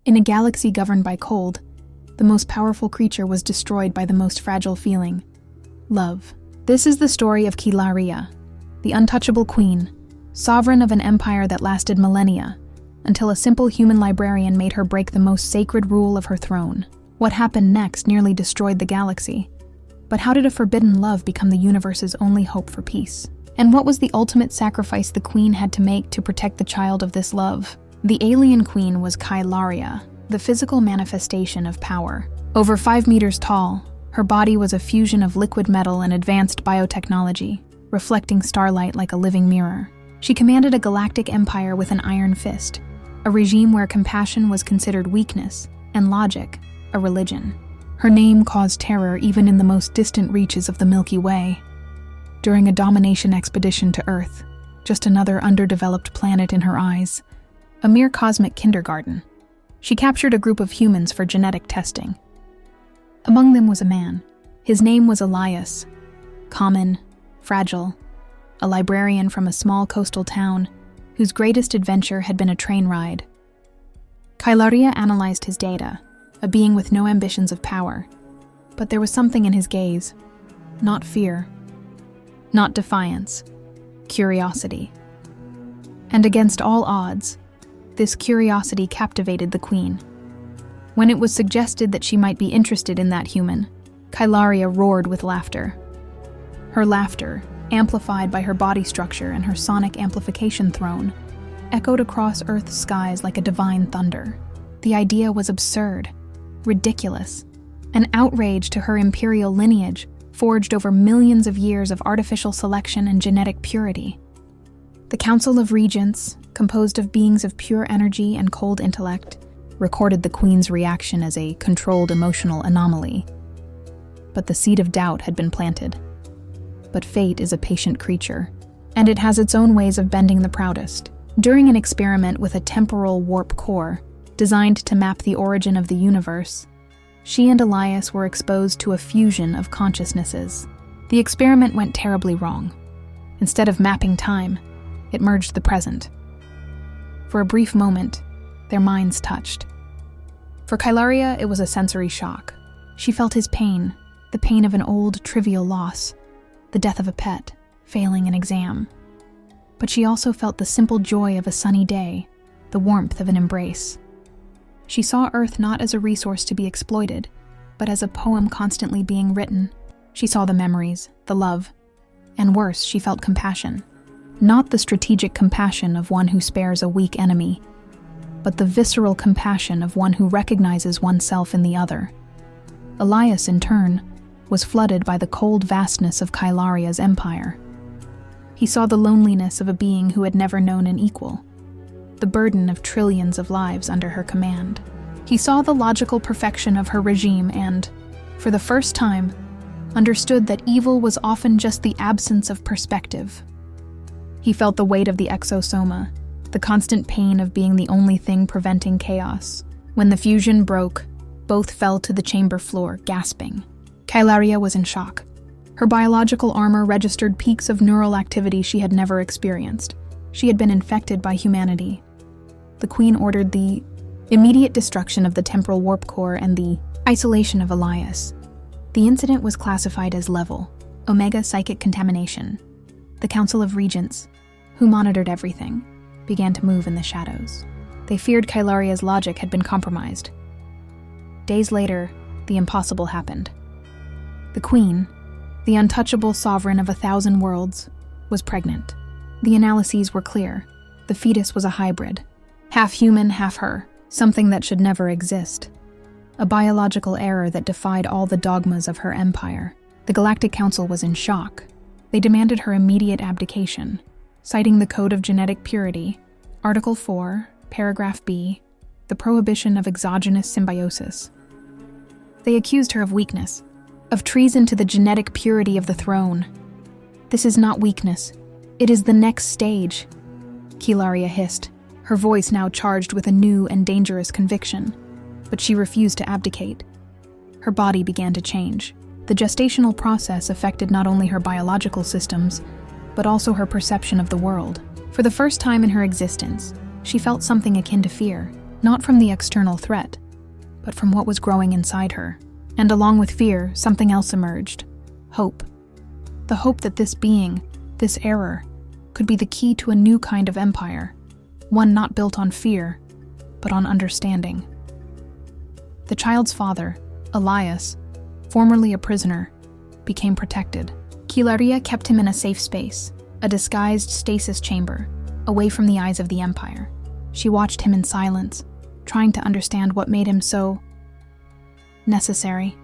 In a galaxy governed by cold, the most powerful creature was destroyed by the most fragile feeling: love. This is the story of Kilaria, the untouchable queen, sovereign of an empire that lasted millennia, until a simple human librarian made her break the most sacred rule of her throne. What happened next nearly destroyed the galaxy. But how did a forbidden love become the universe's only hope for peace? And what was the ultimate sacrifice the queen had to make to protect the child of this love? The alien queen was Kilaria, the physical manifestation of power. Over 5 meters tall, her body was a fusion of liquid metal and advanced biotechnology, reflecting starlight like a living mirror. She commanded a galactic empire with an iron fist, a regime where compassion was considered weakness and logic a religion. Her name caused terror even in the most distant reaches of the Milky Way. During a domination expedition to Earth, just another underdeveloped planet in her eyes, a mere cosmic kindergarten, she captured a group of humans for genetic testing. Among them was a man. His name was Elias, common, fragile, a librarian from a small coastal town whose greatest adventure had been a train ride. Kilaria analyzed his data, a being with no ambitions of power, but there was something in his gaze, not fear, not defiance, curiosity. And against all odds, this curiosity captivated the queen. When it was suggested that she might be interested in that human, Kilaria roared with laughter. Her laughter, amplified by her body structure and her sonic amplification throne, echoed across Earth's skies like a divine thunder. The idea was absurd, ridiculous, an outrage to her imperial lineage forged over millions of years of artificial selection and genetic purity. The Council of Regents, composed of beings of pure energy and cold intellect, recorded the queen's reaction as a controlled emotional anomaly. But the seed of doubt had been planted. But fate is a patient creature, and it has its own ways of bending the proudest. During an experiment with a temporal warp core, designed to map the origin of the universe, she and Elias were exposed to a fusion of consciousnesses. The experiment went terribly wrong. Instead of mapping time, it merged the present. For a brief moment, their minds touched. For Kilaria, it was a sensory shock. She felt his pain, the pain of an old, trivial loss, the death of a pet, failing an exam. But she also felt the simple joy of a sunny day, the warmth of an embrace. She saw Earth not as a resource to be exploited, but as a poem constantly being written. She saw the memories, the love, and worse, she felt compassion. Not the strategic compassion of one who spares a weak enemy, but the visceral compassion of one who recognizes oneself in the other. Elias, in turn, was flooded by the cold vastness of Kilaria's empire. He saw the loneliness of a being who had never known an equal, the burden of trillions of lives under her command. He saw the logical perfection of her regime and, for the first time, understood that evil was often just the absence of perspective. He felt the weight of the exosoma, the constant pain of being the only thing preventing chaos. When the fusion broke, both fell to the chamber floor, gasping. Kilaria was in shock. Her biological armor registered peaks of neural activity she had never experienced. She had been infected by humanity. The queen ordered the immediate destruction of the temporal warp core and the isolation of Elias. The incident was classified as level, Omega psychic contamination. The Council of Regents, who monitored everything, began to move in the shadows. They feared Kilaria's logic had been compromised. Days later, the impossible happened. The queen, the untouchable sovereign of 1,000 worlds, was pregnant. The analyses were clear. The fetus was a hybrid. Half human, half her. Something that should never exist. A biological error that defied all the dogmas of her empire. The Galactic Council was in shock. They demanded her immediate abdication, citing the Code of Genetic Purity, Article 4, Paragraph B, the prohibition of exogenous symbiosis. They accused her of weakness, of treason to the genetic purity of the throne. This is not weakness. It is the next stage, Kilaria hissed, her voice now charged with a new and dangerous conviction. But she refused to abdicate. Her body began to change. The gestational process affected not only her biological systems, but also her perception of the world. For the first time in her existence, she felt something akin to fear, not from the external threat, but from what was growing inside her. And along with fear, something else emerged: hope. The hope that this being, this error, could be the key to a new kind of empire, one not built on fear, but on understanding. The child's father, Elias, formerly a prisoner, became protected. Kilaria kept him in a safe space, a disguised stasis chamber, away from the eyes of the Empire. She watched him in silence, trying to understand what made him so necessary.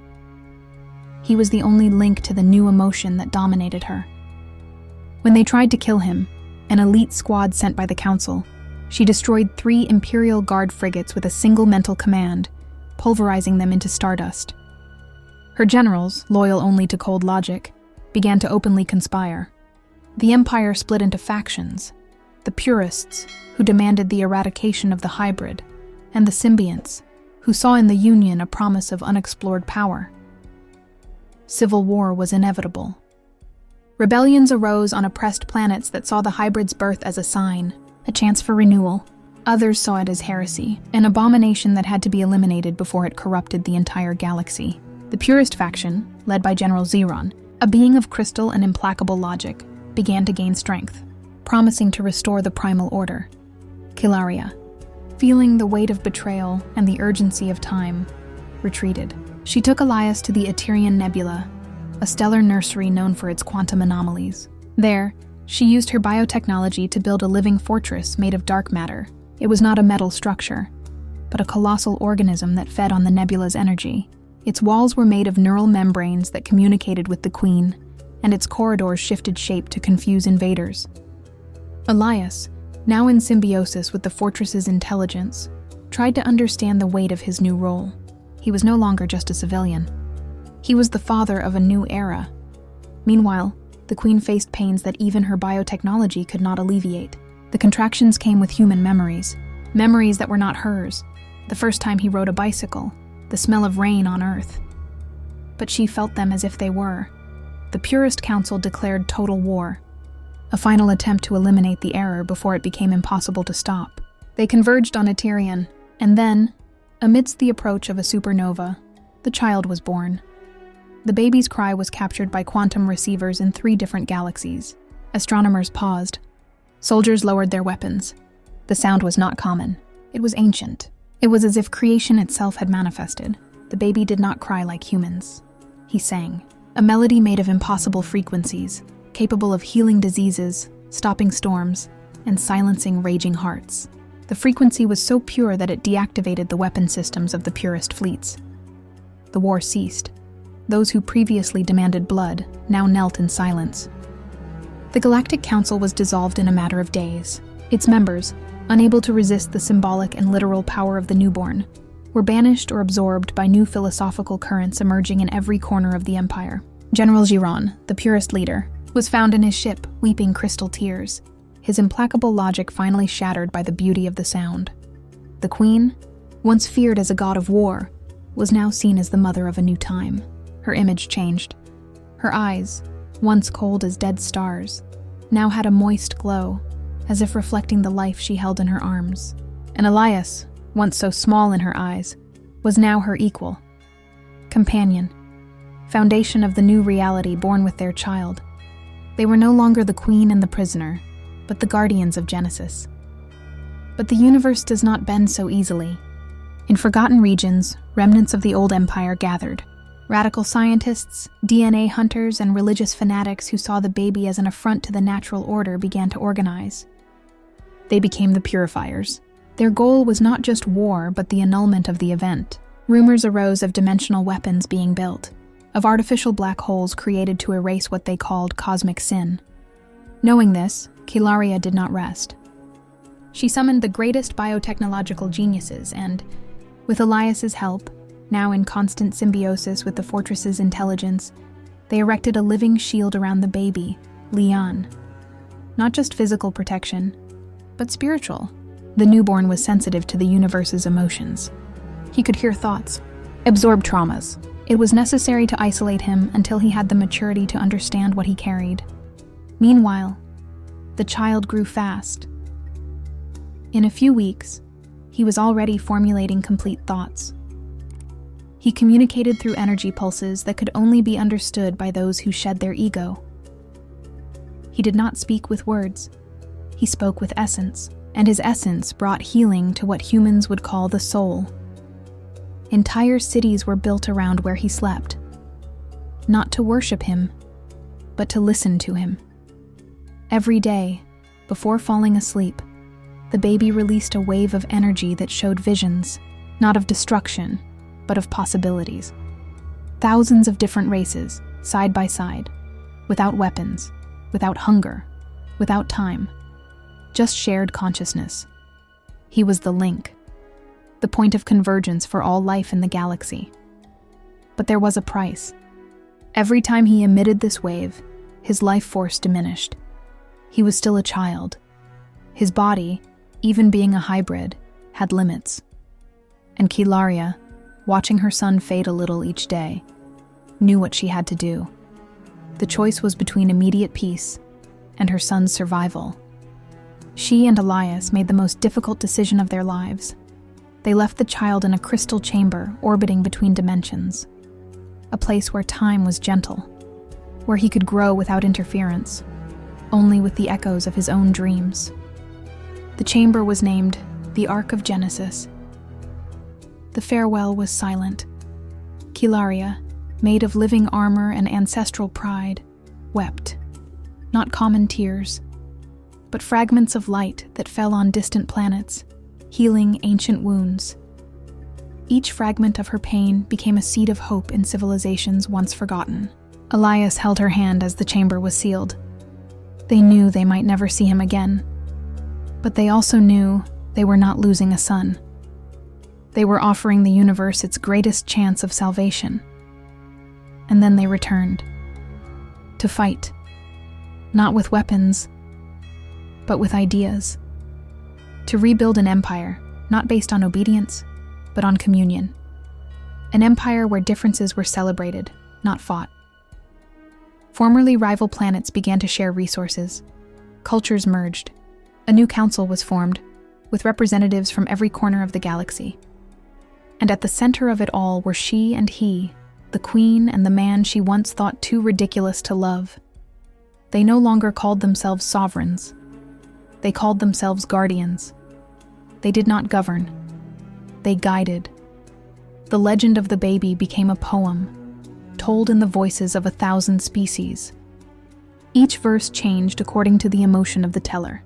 He was the only link to the new emotion that dominated her. When they tried to kill him, an elite squad sent by the Council, she destroyed 3 Imperial Guard frigates with a single mental command, pulverizing them into stardust. Her generals, loyal only to cold logic, began to openly conspire. The Empire split into factions: the purists, who demanded the eradication of the hybrid, and the symbionts, who saw in the Union a promise of unexplored power. Civil war was inevitable. Rebellions arose on oppressed planets that saw the hybrid's birth as a sign, a chance for renewal. Others saw it as heresy, an abomination that had to be eliminated before it corrupted the entire galaxy. The purist faction, led by General Xeron, a being of crystal and implacable logic, began to gain strength, promising to restore the primal order. Kilaria, feeling the weight of betrayal and the urgency of time, retreated. She took Elias to the Eterian Nebula, a stellar nursery known for its quantum anomalies. There, she used her biotechnology to build a living fortress made of dark matter. It was not a metal structure, but a colossal organism that fed on the nebula's energy. Its walls were made of neural membranes that communicated with the Queen, and its corridors shifted shape to confuse invaders. Elias, now in symbiosis with the fortress's intelligence, tried to understand the weight of his new role. He was no longer just a civilian. He was the father of a new era. Meanwhile, the Queen faced pains that even her biotechnology could not alleviate. The contractions came with human memories that were not hers. The first time he rode a bicycle, the smell of rain on Earth. But she felt them as if they were. The Purist Council declared total war, a final attempt to eliminate the error before it became impossible to stop. They converged on Eterian, and then, amidst the approach of a supernova, the child was born. The baby's cry was captured by quantum receivers in 3 different galaxies. Astronomers paused. Soldiers lowered their weapons. The sound was not common. It was ancient. It was as if creation itself had manifested. The baby did not cry like humans. He sang, a melody made of impossible frequencies, capable of healing diseases, stopping storms, and silencing raging hearts. The frequency was so pure that it deactivated the weapon systems of the purist fleets. The war ceased. Those who previously demanded blood now knelt in silence. The Galactic Council was dissolved in a matter of days. Its members, unable to resist the symbolic and literal power of the newborn, were banished or absorbed by new philosophical currents emerging in every corner of the Empire. General Giron, the purist leader, was found in his ship, weeping crystal tears, his implacable logic finally shattered by the beauty of the sound. The Queen, once feared as a god of war, was now seen as the mother of a new time. Her image changed. Her eyes, once cold as dead stars, now had a moist glow, as if reflecting the life she held in her arms. And Elias, once so small in her eyes, was now her equal. Companion, foundation of the new reality born with their child. They were no longer the Queen and the prisoner, but the guardians of Genesis. But the universe does not bend so easily. In forgotten regions, remnants of the old empire gathered. Radical scientists, DNA hunters, and religious fanatics who saw the baby as an affront to the natural order began to organize. They became the Purifiers. Their goal was not just war, but the annulment of the event. Rumors arose of dimensional weapons being built, of artificial black holes created to erase what they called cosmic sin. Knowing this, Kilaria did not rest. She summoned the greatest biotechnological geniuses and, with Elias's help, now in constant symbiosis with the fortress's intelligence, they erected a living shield around the baby, Leon. Not just physical protection, but spiritual. The newborn was sensitive to the universe's emotions. He could hear thoughts, absorb traumas. It was necessary to isolate him until he had the maturity to understand what he carried. Meanwhile, the child grew fast. In a few weeks, he was already formulating complete thoughts. He communicated through energy pulses that could only be understood by those who shed their ego. He did not speak with words. He spoke with essence, and his essence brought healing to what humans would call the soul. Entire cities were built around where he slept, not to worship him, but to listen to him. Every day, before falling asleep, the baby released a wave of energy that showed visions, not of destruction, but of possibilities. Thousands of different races, side by side, without weapons, without hunger, without time, just shared consciousness. He was the link, the point of convergence for all life in the galaxy. But there was a price. Every time he emitted this wave, his life force diminished. He was still a child. His body, even being a hybrid, had limits. And Kilaria, watching her son fade a little each day, knew what she had to do. The choice was between immediate peace and her son's survival. She and Elias made the most difficult decision of their lives. They left the child in a crystal chamber orbiting between dimensions, a place where time was gentle, where he could grow without interference, only with the echoes of his own dreams. The chamber was named the Ark of Genesis. The farewell was silent. Kilaria, made of living armor and ancestral pride, wept. Not common tears, but fragments of light that fell on distant planets, healing ancient wounds. Each fragment of her pain became a seed of hope in civilizations once forgotten. Elias held her hand as the chamber was sealed. They knew they might never see him again, but they also knew they were not losing a son. They were offering the universe its greatest chance of salvation. And then they returned. To fight. Not with weapons, but with ideas. To rebuild an empire, not based on obedience, but on communion. An empire where differences were celebrated, not fought. Formerly rival planets began to share resources. Cultures merged. A new council was formed, with representatives from every corner of the galaxy. And at the center of it all were she and he, the queen and the man she once thought too ridiculous to love. They no longer called themselves sovereigns. They called themselves guardians. They did not govern. They guided. The legend of the baby became a poem, told in the voices of 1,000 species. Each verse changed according to the emotion of the teller.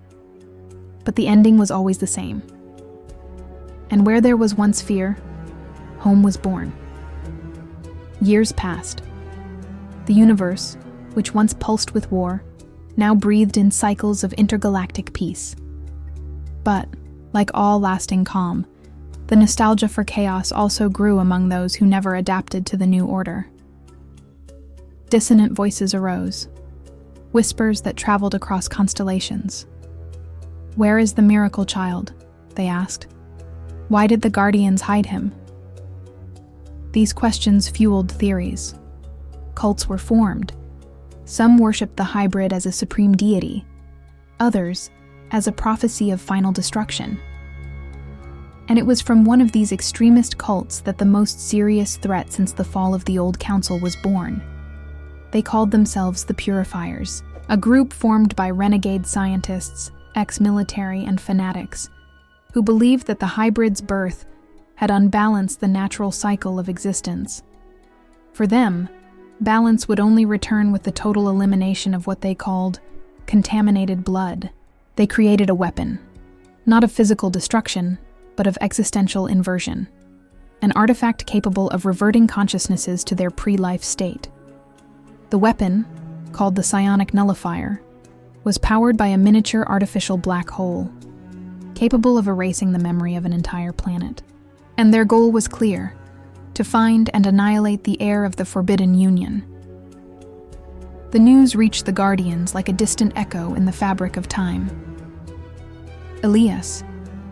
But the ending was always the same. And where there was once fear, home was born. Years passed. The universe, which once pulsed with war, now breathed in cycles of intergalactic peace. But, like all lasting calm, the nostalgia for chaos also grew among those who never adapted to the new order. Dissonant voices arose, whispers that traveled across constellations. "Where is the miracle child?" they asked. "Why did the Guardians hide him?" These questions fueled theories. Cults were formed. Some worshipped the hybrid as a supreme deity, others as a prophecy of final destruction. And it was from one of these extremist cults that the most serious threat since the fall of the Old Council was born. They called themselves the Purifiers, a group formed by renegade scientists, ex-military, and fanatics, who believed that the hybrid's birth had unbalanced the natural cycle of existence. For them, balance would only return with the total elimination of what they called contaminated blood. They created a weapon, not of physical destruction, but of existential inversion, an artifact capable of reverting consciousnesses to their pre-life state. The weapon, called the psionic nullifier, was powered by a miniature artificial black hole, capable of erasing the memory of an entire planet. And their goal was clear: to find and annihilate the heir of the Forbidden Union. The news reached the Guardians like a distant echo in the fabric of time. Elias,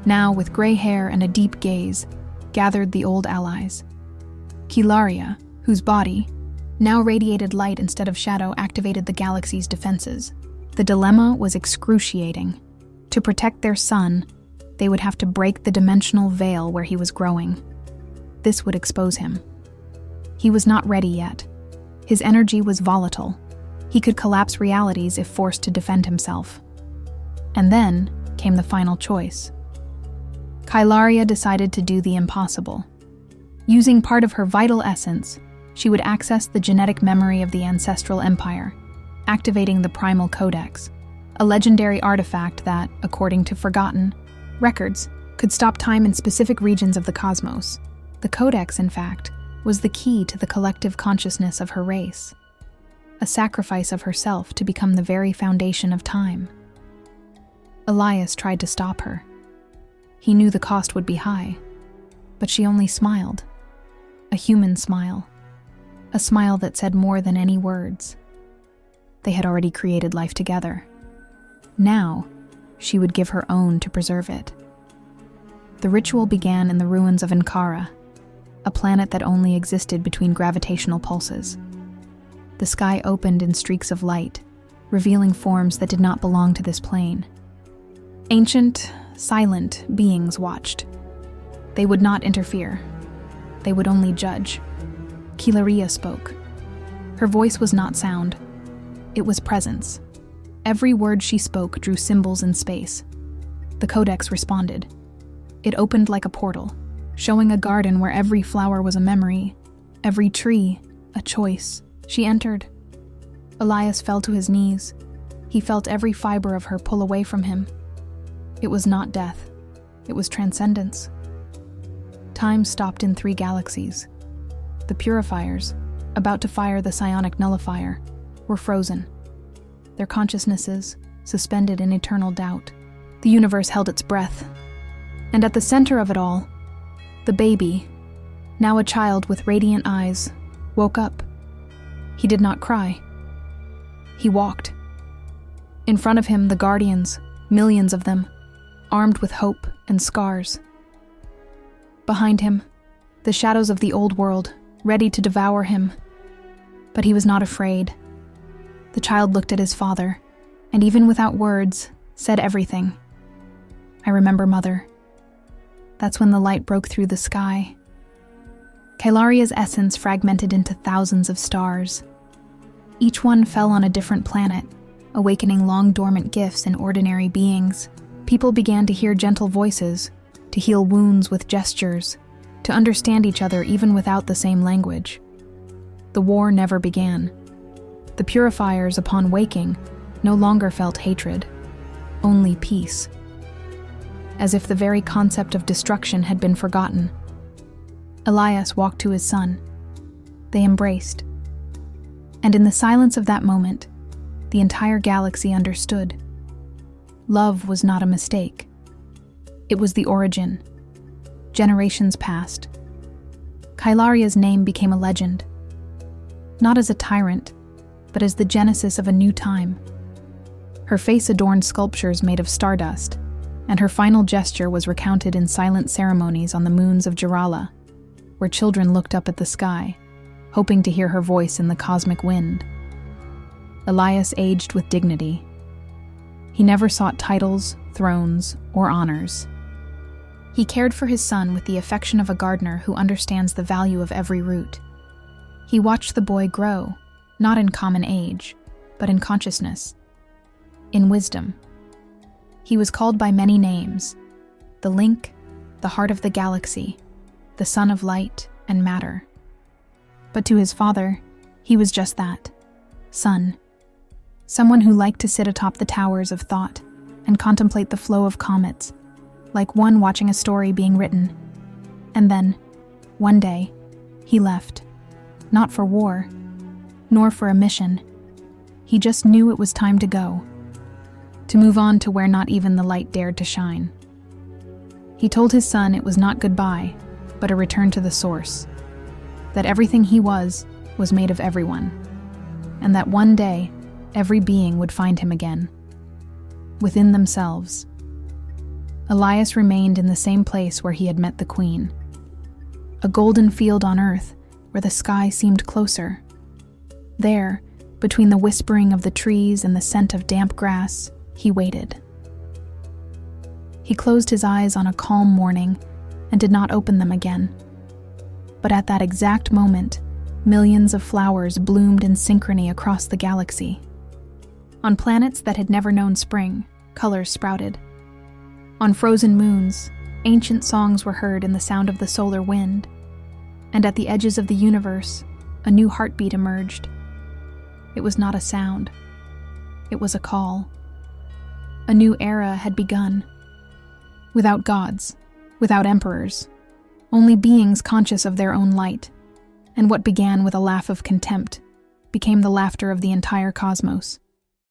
now with gray hair and a deep gaze, gathered the old allies. Kilaria, whose body, now radiated light instead of shadow, activated the galaxy's defenses. The dilemma was excruciating: to protect their son They would have to break the dimensional veil where he was growing. This would expose him. He was not ready yet. His energy was volatile. He could collapse realities if forced to defend himself. And then came the final choice. Kylaria decided to do the impossible. Using part of her vital essence, she would access the genetic memory of the ancestral empire, activating the Primal Codex, a legendary artifact that, according to forgotten records, could stop time in specific regions of the cosmos. The Codex, in fact, was the key to the collective consciousness of her race, a sacrifice of herself to become the very foundation of time. Elias tried to stop her. He knew the cost would be high, but she only smiled. A human smile. A smile that said more than any words. They had already created life together. Now, she would give her own to preserve it. The ritual began in the ruins of Ankara, a planet that only existed between gravitational pulses. The sky opened in streaks of light, revealing forms that did not belong to this plane. Ancient, silent beings watched. They would not interfere. They would only judge. Kylaria spoke. Her voice was not sound. It was presence. Every word she spoke drew symbols in space. The Codex responded. It opened like a portal, showing a garden where every flower was a memory, every tree a choice. She entered. Elias fell to his knees. He felt every fiber of her pull away from him. It was not death. It was transcendence. Time stopped in 3 galaxies. The purifiers, about to fire the psionic nullifier, were frozen. Their consciousnesses suspended in eternal doubt. The universe held its breath. And at the center of it all, the baby, now a child with radiant eyes, woke up. He did not cry. He walked. In front of him, the guardians, millions of them, armed with hope and scars. Behind him, the shadows of the old world, ready to devour him. But he was not afraid. The child looked at his father, and even without words, said everything. "I remember, Mother." That's when the light broke through the sky. Kylaria's essence fragmented into thousands of stars. Each one fell on a different planet, awakening long-dormant gifts in ordinary beings. People began to hear gentle voices, to heal wounds with gestures, to understand each other even without the same language. The war never began. The purifiers, upon waking, no longer felt hatred, only peace. As if the very concept of destruction had been forgotten. Elias walked to his son. They embraced. And in the silence of that moment, the entire galaxy understood. Love was not a mistake. It was the origin. Generations passed. Kylaria's name became a legend. Not as a tyrant, but as the genesis of a new time. Her face adorned sculptures made of stardust, and her final gesture was recounted in silent ceremonies on the moons of Jarala, where children looked up at the sky, hoping to hear her voice in the cosmic wind. Elias aged with dignity. He never sought titles, thrones, or honors. He cared for his son with the affection of a gardener who understands the value of every root. He watched the boy grow, not in common age, but in consciousness, in wisdom. He was called by many names: the Link, the heart of the galaxy, the son of light and matter. But to his father, he was just that, son. Someone who liked to sit atop the towers of thought and contemplate the flow of comets, like one watching a story being written. And then, one day, he left, not for war, nor for a mission. He just knew it was time to go, to move on to where not even the light dared to shine. He told his son it was not goodbye, but a return to the source, that everything he was made of everyone, and that one day, every being would find him again, within themselves. Elias remained in the same place where he had met the Queen, a golden field on earth where the sky seemed closer. There, between the whispering of the trees and the scent of damp grass, he waited. He closed his eyes on a calm morning and did not open them again. But at that exact moment, millions of flowers bloomed in synchrony across the galaxy. On planets that had never known spring, colors sprouted. On frozen moons, ancient songs were heard in the sound of the solar wind. And at the edges of the universe, a new heartbeat emerged. It was not a sound. It was a call. A new era had begun. Without gods, without emperors, only beings conscious of their own light, and what began with a laugh of contempt became the laughter of the entire cosmos.